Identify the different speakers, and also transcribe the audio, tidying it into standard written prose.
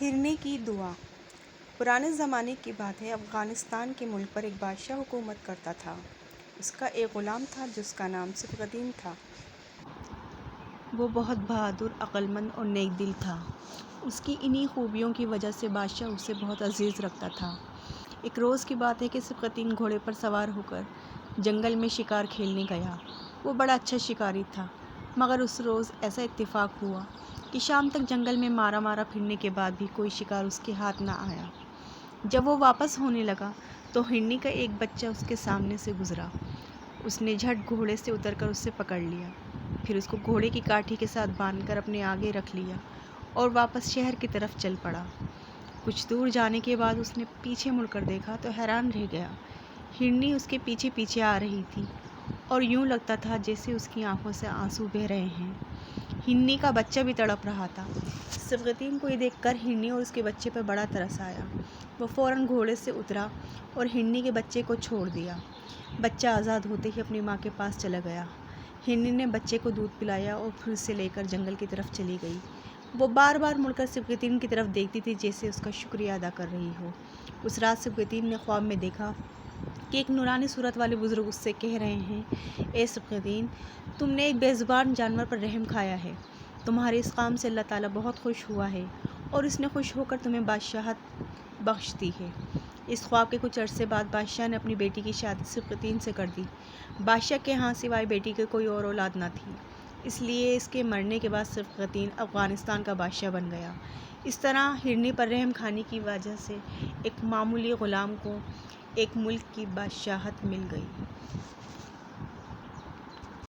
Speaker 1: ہرنی کی دعا۔ پرانے زمانے کی بات ہے، افغانستان کے ملک پر ایک بادشاہ حکومت کرتا تھا۔ اس کا ایک غلام تھا جس کا نام صفی الدین تھا۔ وہ بہت بہادر، عقل مند اور نیک دل تھا۔ اس کی انہی خوبیوں کی وجہ سے بادشاہ اسے بہت عزیز رکھتا تھا۔ ایک روز کی بات ہے کہ صفی الدین گھوڑے پر سوار ہو کر جنگل میں شکار کھیلنے گیا۔ وہ بڑا اچھا شکاری تھا، مگر اس روز ایسا اتفاق ہوا کہ شام تک جنگل میں مارا پھرنے کے بعد بھی کوئی شکار اس کے ہاتھ نہ آیا۔ جب وہ واپس ہونے لگا تو ہرنی کا ایک بچہ اس کے سامنے سے گزرا۔ اس نے جھٹ گھوڑے سے اتر کر اسے پکڑ لیا، پھر اس کو گھوڑے کی کاٹھی کے ساتھ باندھ کر اپنے آگے رکھ لیا اور واپس شہر کی طرف چل پڑا۔ کچھ دور جانے کے بعد اس نے پیچھے مڑ کر دیکھا تو حیران رہ گیا۔ ہرنی اس کے پیچھے پیچھے آ رہی تھی اور یوں لگتا تھا جیسے اس کی آنکھوں سے آنسو بہہ رہے ہیں۔ ہرنی کا بچہ بھی تڑپ رہا تھا۔ صفی الدین کو یہ دیکھ کر ہرنی اور اس کے بچے پر بڑا ترس آیا۔ وہ فوراً گھوڑے سے اترا اور ہرنی کے بچے کو چھوڑ دیا۔ بچہ آزاد ہوتے ہی اپنی ماں کے پاس چلا گیا۔ ہرنی نے بچے کو دودھ پلایا اور پھر اسے لے کر جنگل کی طرف چلی گئی۔ وہ بار بار مڑ کر صفی الدین کی طرف دیکھتی تھی جیسے اس کا شکریہ ادا کر رہی ہو۔ اس رات صفی الدین نے خواب میں دیکھا کہ ایک نورانی صورت والے بزرگ اس سے کہہ رہے ہیں، اے صفی الدین، تم نے ایک بے زبان جانور پر رحم کھایا ہے۔ تمہارے اس کام سے اللہ تعالیٰ بہت خوش ہوا ہے اور اس نے خوش ہو کر تمہیں بادشاہت بخش دی ہے۔ اس خواب کے کچھ عرصے بعد بادشاہ نے اپنی بیٹی کی شادی صفی الدین سے کر دی۔ بادشاہ کے ہاں سوائے بیٹی کے کوئی اور اولاد نہ تھی، اس لیے اس کے مرنے کے بعد صفی الدین افغانستان کا بادشاہ بن گیا۔ اس طرح ہرنی پر رحم کھانے کی وجہ سے ایک معمولی غلام کو ایک ملک کی بادشاہت مل گئی۔